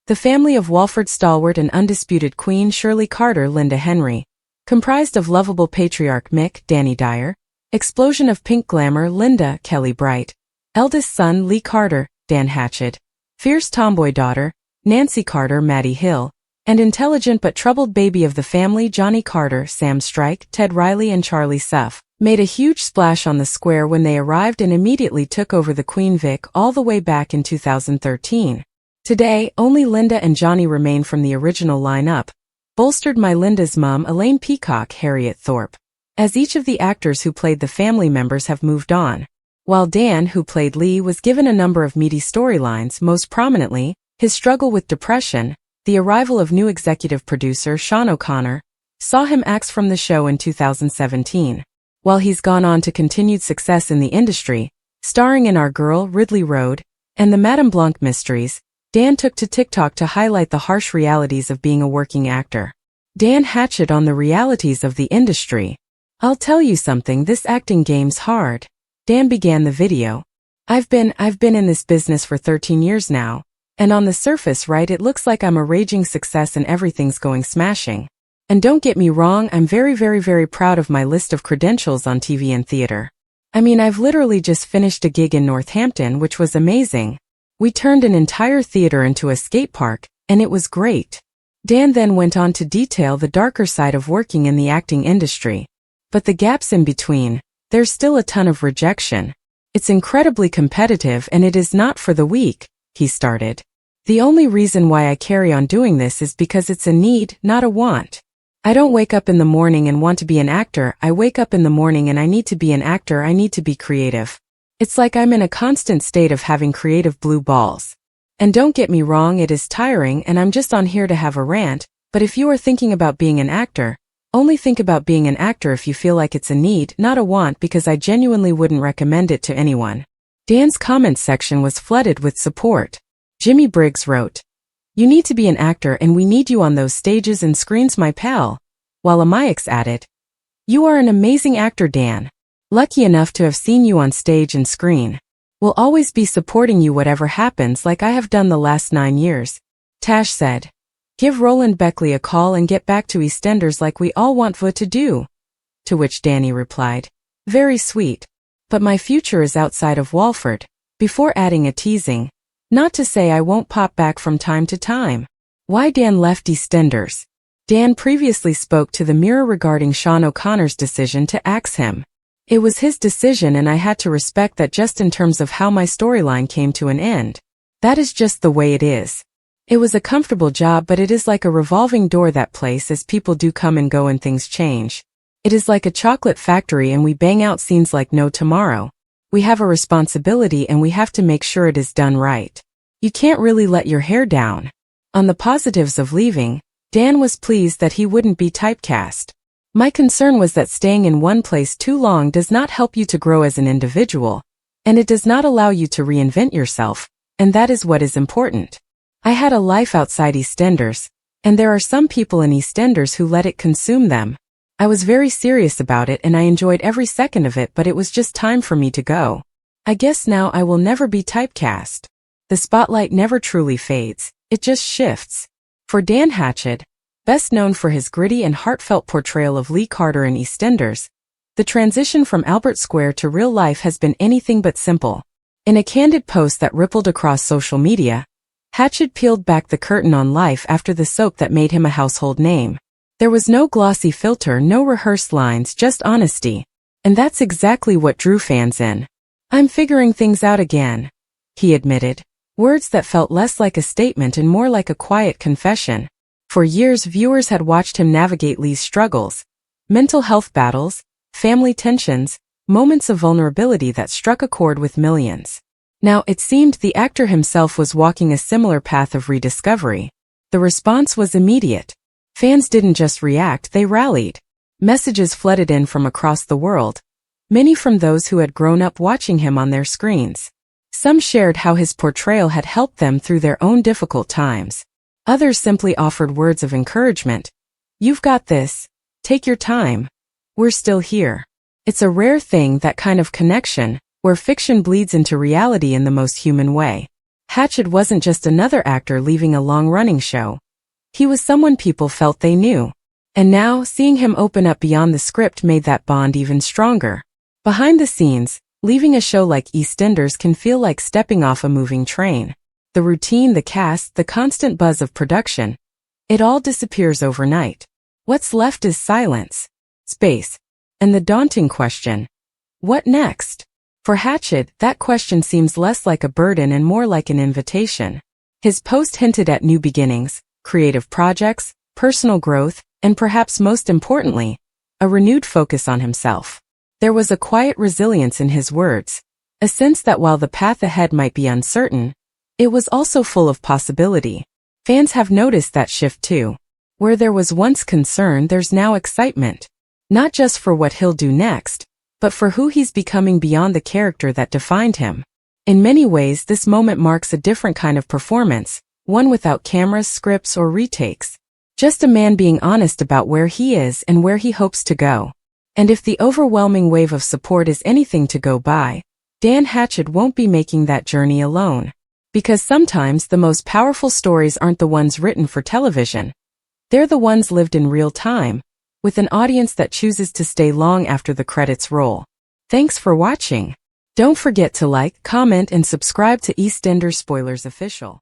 The family of Walford stalwart and undisputed Queen Shirley Carter Linda Henry, comprised of lovable patriarch Mick Danny Dyer, explosion of pink glamour Linda Kelly Bright, eldest son Lee Carter Dan Hatchard, fierce tomboy daughter Nancy Carter Maddie Hill, and intelligent but troubled baby of the family Johnny Carter Sam Strike, Ted Riley and Charlie Suff, made a huge splash on the square when they arrived and immediately took over the Queen Vic all the way back in 2013. Today, only Linda and Johnny remain from the original lineup, bolstered by Linda's mom Elaine Peacock Harriet Thorpe, as each of the actors who played the family members have moved on. While Dan, who played Lee, was given a number of meaty storylines, most prominently, his struggle with depression, the arrival of new executive producer Sean O'Connor, saw him axe from the show in 2017. While he's gone on to continued success in the industry, starring in Our Girl, Ridley Road, and the Madame Blanc mysteries, Dan took to TikTok to highlight the harsh realities of being a working actor. Dan Hatchard on the realities of the industry. I'll tell you something, this acting game's hard. Dan began the video. I've been in this business for 13 years now, and on the surface, right, it looks like I'm a raging success and everything's going smashing. And don't get me wrong, I'm very proud of my list of credentials on TV and theater. I mean, I've literally just finished a gig in Northampton, which was amazing. We turned an entire theater into a skate park, and it was great. Dan then went on to detail the darker side of working in the acting industry. But the gaps in between, there's still a ton of rejection. It's incredibly competitive and it is not for the weak, he started. The only reason why I carry on doing this is because it's a need, not a want. I don't wake up in the morning and want to be an actor, I wake up in the morning and I need to be an actor, I need to be creative. It's like I'm in a constant state of having creative blue balls. And don't get me wrong, it is tiring and I'm just on here to have a rant, but if you are thinking about being an actor, only think about being an actor if you feel like it's a need, not a want, because I genuinely wouldn't recommend it to anyone. Dan's comments section was flooded with support. Jimmy Briggs wrote, "You need to be an actor and we need you on those stages and screens, my pal." While Amayx added, "You are an amazing actor, Dan. Lucky enough to have seen you on stage and screen. We'll always be supporting you whatever happens, like I have done the last 9 years. Tash said, "Give Roland Beckley a call and get back to EastEnders like we all want Vo to do." To which Danny replied, "Very sweet. But my future is outside of Walford," before adding a teasing, "Not to say I won't pop back from time to time." Why Dan left EastEnders. Dan previously spoke to the Mirror regarding Sean O'Connor's decision to axe him. "It was his decision and I had to respect that just in terms of how my storyline came to an end. That is just the way it is. It was a comfortable job, but it is like a revolving door, that place, as people do come and go and things change. It is like a chocolate factory and we bang out scenes like no tomorrow. We have a responsibility and we have to make sure it is done right. You can't really let your hair down." On the positives of leaving, Dan was pleased that he wouldn't be typecast. "My concern was that staying in one place too long does not help you to grow as an individual, and it does not allow you to reinvent yourself, and that is what is important. I had a life outside EastEnders, and there are some people in EastEnders who let it consume them. I was very serious about it and I enjoyed every second of it, but it was just time for me to go. I guess now I will never be typecast. The spotlight never truly fades, it just shifts." For Dan Hatchard, best known for his gritty and heartfelt portrayal of Lee Carter in EastEnders, the transition from Albert Square to real life has been anything but simple. In a candid post that rippled across social media, Hatchard peeled back the curtain on life after the soap that made him a household name. There was no glossy filter, no rehearsed lines, just honesty. And that's exactly what drew fans in. "I'm figuring things out again," he admitted. Words that felt less like a statement and more like a quiet confession. For years, viewers had watched him navigate Lee's struggles, mental health battles, family tensions, moments of vulnerability that struck a chord with millions. Now it seemed the actor himself was walking a similar path of rediscovery. The response was immediate. Fans didn't just react, they rallied. Messages flooded in from across the world, many from those who had grown up watching him on their screens. Some shared how his portrayal had helped them through their own difficult times. Others simply offered words of encouragement. "You've got this. Take your time. We're still here." It's a rare thing, that kind of connection, where fiction bleeds into reality in the most human way. Hatchard wasn't just another actor leaving a long-running show. He was someone people felt they knew. And now, seeing him open up beyond the script made that bond even stronger. Behind the scenes, leaving a show like EastEnders can feel like stepping off a moving train. The routine, the cast, the constant buzz of production. It all disappears overnight. What's left is silence, space, and the daunting question, what next? For Hatchard, that question seems less like a burden and more like an invitation. His post hinted at new beginnings, creative projects, personal growth, and perhaps most importantly, a renewed focus on himself. There was a quiet resilience in his words, a sense that while the path ahead might be uncertain, it was also full of possibility. Fans have noticed that shift too. Where there was once concern, there's now excitement. Not just for what he'll do next, but for who he's becoming beyond the character that defined him. In many ways, this moment marks a different kind of performance, one without cameras, scripts, or retakes. Just a man being honest about where he is and where he hopes to go. And if the overwhelming wave of support is anything to go by, Dan Hatchard won't be making that journey alone. Because sometimes the most powerful stories aren't the ones written for television. They're the ones lived in real time, with an audience that chooses to stay long after the credits roll. Thanks for watching. Don't forget to like, comment, and subscribe to EastEnders Spoilers Official.